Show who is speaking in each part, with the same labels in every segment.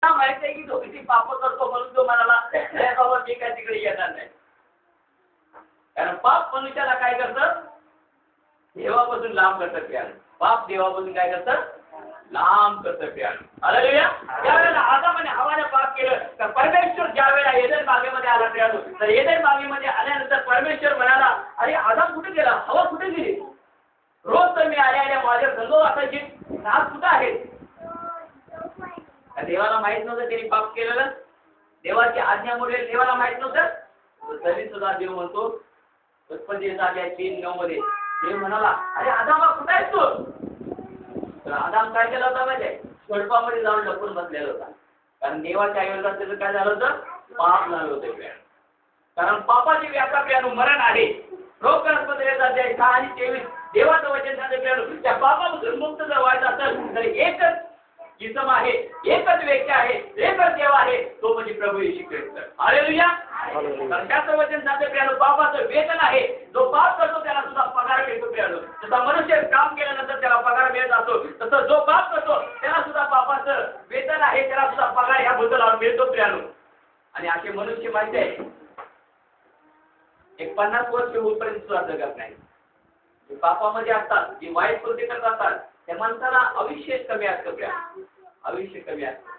Speaker 1: माहित आहे की तो किती पाप करतो म्हणून तो म्हणाला नाही बाबा मी काय तिकडे येणार नाही. कारण पाप मनुष्याला काय करतं, देवापासून लांब करतं प्यार. पाप देवापासून काय करतं, लांब करतं प्यार. हालेलुया. ज्यावेळेला आदामाने हवाने पाप केलं तर परमेश्वर ज्या वेळेला एदेन बागेमध्ये आला प्यार, तर एदेन बागेमध्ये आल्यानंतर परमेश्वर म्हणाला अरे आदाम कुठे गेला, हवा कुठे गेली, रोज तर मी आल्या माझ्या संग असायची, आज कुठं आहे. देवाला माहित नव्हतं त्यांनी पाप केलेलं, देवाची आज्ञामुळे देवाला माहित नव्हतं. तरी सुद्धा देव म्हणतो उत्पत्ती 3:9 मध्ये देव म्हणाला अरे आदामा कुठे आहेस तू. तर आदाम काय केला होता माहिती आहे, स्वल्पामध्ये जाऊन लपून बसलेला होता. कारण देवाच्या ऐवजात त्याचं काय झालं होतं, पाप झालं होतं. कारण पापाची व्याख्या प्रियानो मरण आहे. रोगग्रस्त 6:23 देवाचं वचन सांगते प्रियानो, त्या पापापासून मुक्त जर व्हायचं असेल तर एकच जिसम आहे, एकच व्यक्ती आहे, एकच देव आहे, तो म्हणजे प्रभू येशू ख्रिस्त. हालेलुया. कारण त्याचं वचन सांगते प्रियानो पापाचं वेतन आहे, जो पाप करतो त्याला सुद्धा पगार मिळतो प्रियानो. जसा मनुष्य काम केल्यानंतर त्याला पगार मिळत असतो, तसं जो पाप करतो त्याला सुद्धा पापाचं वेतन आहे, त्याला सुद्धा पगार ह्या भूतलावर मिळतो प्रियानो. आणि असे मनुष्य माहिती आहे एक 50 वर्ष होईपर्यंत सुद्धा जगत नाही. पापामध्ये असतात, जी वाईट कृती करत असतात, त्या माणसाला आयुष्य कमी असतं प्रियानो, आयुष्य कमी असतं.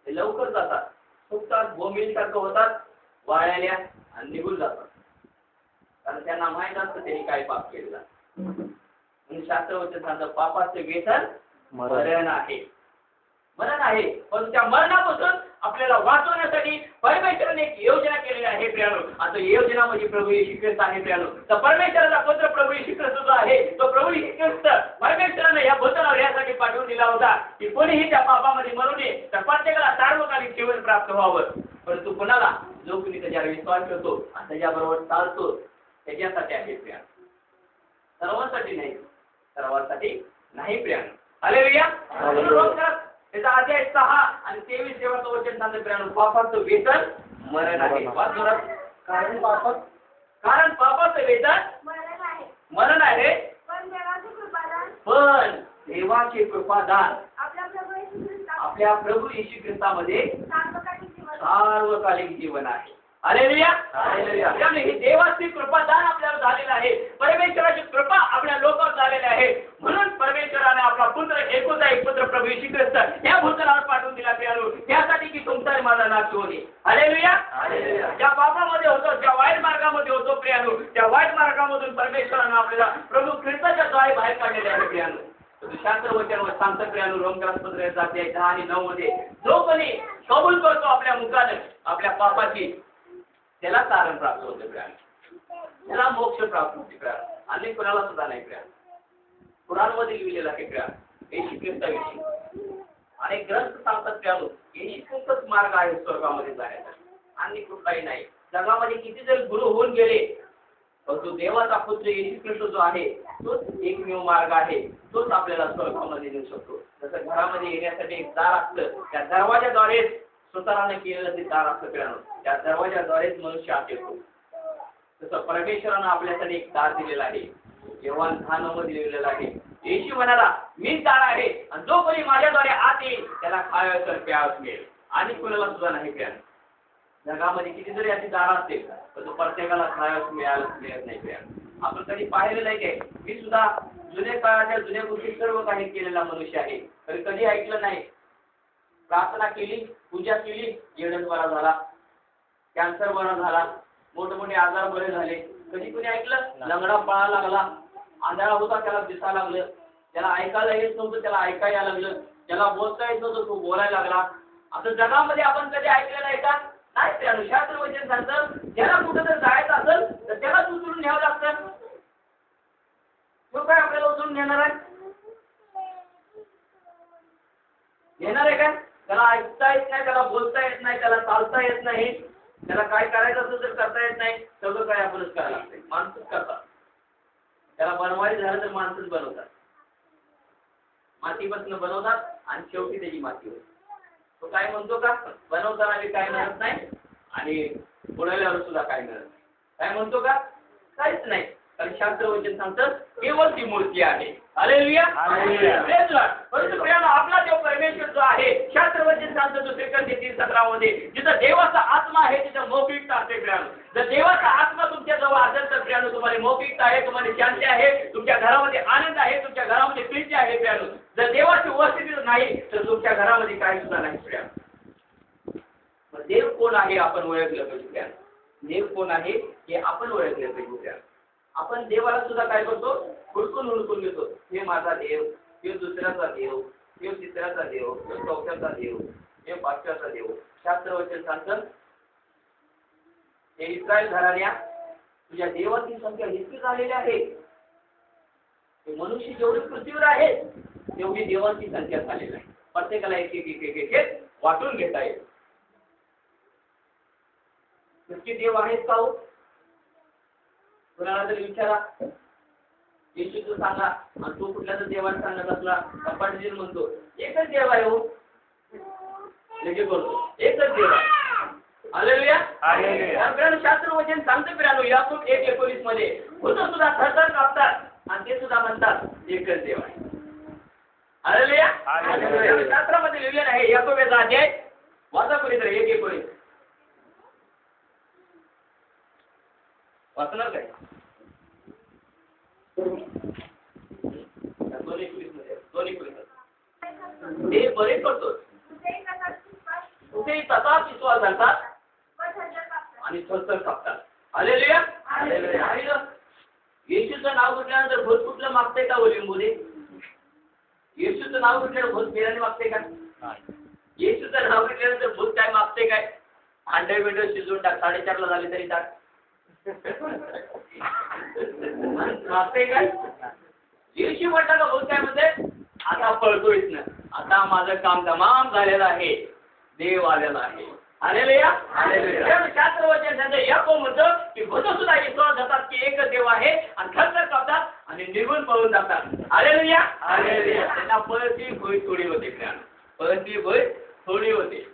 Speaker 1: ते लवकर जातात, फुकतात, बोंबीलसारखं होतात, वाळल्या आणि निघून जातात. कारण त्यांना माहित असतं त्यांनी काय पाप केलेला. म्हणून शास्त्रवचन सांगतं पापाचे वेतन मरण आहे, मरण आहे. पण त्या मरणापासून आपल्याला वाचवण्यासाठी परमेश्वराने एक योजना केलेली आहे प्रियानो. आता योजना म्हणजे प्रभू येशू ख्रिस्त आहे प्रियानो. तर परमेश्वराचा पुत्र प्रभू येशू ख्रिस्त जो आहे, तो प्रभू येशू ख्रिस्त परमेश्वराने या भूतलावर यासाठी पाठवून दिला होता की कोणीही त्या पापामध्ये मरू नये, तर प्रत्येकाला सार्वकालिक जीवन प्राप्त व्हावं. परंतु कोणाला, जो कोणी त्याच्यावर विश्वास करतो आणि त्याच्याबरोबर चालतो त्याच्यासाठी आहे प्रियानो, सर्वांसाठी नाही, सर्वांसाठी नाही प्रियानो. हालेलुया. त्याचा अध्याय 6 आणि 23 देवाचं वचन सांगते प्रियानो पापाचं वेतन मरण आहे. कारण पापाचं वेतन मरण आहे, पण देवाचे कृपादान आपल्या प्रभू येशू ख्रिस्तामध्ये सार्वकालिक जीवन आहे. हालेलुया. त्यामुळे ही देवाची कृपादान आपल्याला झालेलं आहे, परमेश्वराची कृपा आपल्या लोकांवर झालेली आहे. म्हणून परमेश्वराने आपला पुत्र एकुलता एक पुत्र प्रभू येशू ख्रिस्त या भूतलावर पाठवून दिला प्रियानो, त्यासाठी की तुमचा माझा नाश होऊ नये. हालेलुया. ज्या पापामध्ये होतो, ज्या वाईट मार्गामध्ये होतो प्रियानो, त्या वाईट मार्गामधून परमेश्वराने आपल्याला प्रभू ख्रिस्ताच्या द्वारे बाहेर काढलेले आहे प्रियानो. शास्त्र वचन सांगतं प्रियानो रोमकरांपत्र 10 आणि 9 मध्ये जो कोणी कबूल करतो आपल्या मुखाने आपल्या पापाची, त्याला तारण प्राप्त होते प्रियानो, त्याला मोक्ष प्राप्त होते प्रियानो. आणि कोणाला सुद्धा नाही प्रियानो. कुराणमध्ये लिहिलेलं आहे प्रियानो येशू ख्रिस्ताविषयी अनेक ग्रंथ सांगतात प्रियानो येशू ख्रिस्तच मार्ग आहे स्वर्गामध्ये जाण्याचा, आणि कुठलाही नाही. जगामध्ये किती जरी गुरु होऊन गेले, पण तो देवाचा पुत्र येशू ख्रिस्त जो आहे तोच एकमेव मार्ग आहे, तोच आपल्याला स्वर्गामध्ये नेऊ शकतो. जसं घरामध्ये येण्यासाठी एक दार असतं, त्या दरवाजाद्वारे स्वतःने केलेलं ते दार असतं प्रियानो, त्या दरवाजाद्वारेच मनुष्य आत येतो. तसं परमेश्वरानं आपल्यासाठी एक दार दिलेला आहे. योहान 10:9 मध्ये लिहिलेलं आहे, येशू म्हणाला मीच दार आहे, आणि जो कोणी माझ्याद्वारे आत येईल त्याला खायचं प्यायचं मिळेल, आणि कुणाला सुद्धा नाही प्रियानो. जगामध्ये किती जरी अशी दारं असतील, पण तो प्रत्येकाला खायचं मिळत नाही प्रियानो. आपण कधी पाहिलेलं आहे काय, मी सुद्धा जुन्या काळाच्या जुन्या गोष्टी सर्व काही केलेला मनुष्य आहे, तरी कधी ऐकलं नाही प्रार्थना केली, पूजा केली, येडच बरा झाला, कॅन्सर बरा झाला, मोठमोठे आजार बरे झाले. कधी कोणी ऐकलं? लंगडा पळायला लागला, आंधळा होता त्याला दिसायला लागलं, त्याला ऐकायला येत नव्हतं त्याला ऐकायला लागलं, त्याला बोलता येत नव्हतं तो बोलायला लागला. असं जगामध्ये आपण कधी ऐकलं नाही का? नाही. त्या शास्त्र वचन सांगतं ज्याला कुठं जर जायचं असेल तर त्यालाच उचलून न्यावं लागतं. तो काय आपल्याला उचलून नेणार आहे? नेणार आहे काय? त्याला ऐकता येत नाही, त्याला बोलता येत नाही, त्याला चालता येत नाही, त्याला काय करायचं असेल तर करता येत नाही. सगळं काय आपणच करायला लागतंय, माणसंच करतात. त्याला बनवायचं झालं तर माणसंच बनवतात, मातीपासून बनवतात आणि शेवटी त्याची माती होते. तो काय म्हणतो का बनवताना बी काय मिळत नाही आणि बनवल्यावर सुद्धा काय मिळत नाही. काय म्हणतो का? काहीच नाही. कारण शास्त्र वचन सांगतं केवळ ती मूर्ती आहे. Hallelujah
Speaker 2: hallelujah.
Speaker 1: Praise Lord. परंतु प्रियानो आपला देव परमेश्वर जो आहे शास्त्रवचन सांगतो दुसरे ग्रंथ 3:17 मध्ये जिथं देवाचा आत्मा आहे तिथं मौखिकता असते प्रियानो. जर देवाचा आत्मा तुमच्या जवळ असेल तर प्रियानो तुम्हाला मौखिकता आहे, तुम्हाला शांती आहे, तुमच्या घरामध्ये आनंद आहे, तुमच्या घरामध्ये प्रीती आहे प्रियानो. जर देवाची उपस्थिती नाही तर तुमच्या घरामध्ये काही सुद्धा नाही प्रियानो. मग देव कोण आहे आपण ओळखलं पाहिजे प्रियानो. देव कोण आहे हे आपण ओळखलं पाहिजे प्रियानो. आपण देवाला सुद्धा काय करतो, हुडकून घेतो. हे माझा देव, हे दुसऱ्याचा देव, हे तिसऱ्याचा देव, हे चौथ्याचा देव, हे पाचव्याचा देव. शास्त्रवचन सांगतं हे इस्रायल घराण्या तुझ्या देवाची संख्या इतकी झालेली आहे. हे मनुष्य जेवढे पृथ्वीवर आहेत तेवढी देवांची संख्या झालेली आहे. प्रत्येकाला एक एक एक एक वाटून घेता येईल. किती देव आहेत का हो? कुणाला तरी विचारा, येशूचं सांगा आणि तो कुठल्या तर देवाला सांगत असला पंडित म्हणतो एकच देव आहे हो, लगे बोलतो एकच देव आहे. Hallelujah hallelujah. शास्त्र वचन सांगतं प्रियानो याकूब 1:19 मध्ये भूत सुद्धा थरथर कापतात आणि ते सुद्धा म्हणतात एकच देव आहे. Hallelujah hallelujah. शास्त्रामध्ये लिहिलेलं आहे याकोबाचा अध्याय वाचा कोणीतरी 1:19 वाचणार काय? 2:19 हे बरे करतो कुठेही तसाच विश्वास घालतात आणि थरथर कापतात. Hallelujah hallelujah. आणि येशूचं नाव घेतल्यानंतर भूत कुठलं मागतंय का लिंबूने? येशूचं नाव घेतल्यावर भूत बिर्याणी मागते का? येशूचं नाव घेतल्यानंतर भूत काय मागते काय? अंडे बिंडे शिजवून टाक, 4:30 झाले तरी टाक मागते काय? येशू म्हटलं का भूत काय म्हणते आता पळतोयच ना, आता माझं काम तमाम झालेलं आहे, देव आलेला आहे. Hallelujah hallelujah. शास्त्र वचन सांगतं याकोब म्हणतो की भूत सुद्धा विश्वास जातात की एकच देव आहे आणि थरथर कापतात आणि निघून पळून जातात. Hallelujah hallelujah. त्यांना पळती भोय थोडी होते, पळती भोय थोडी होते.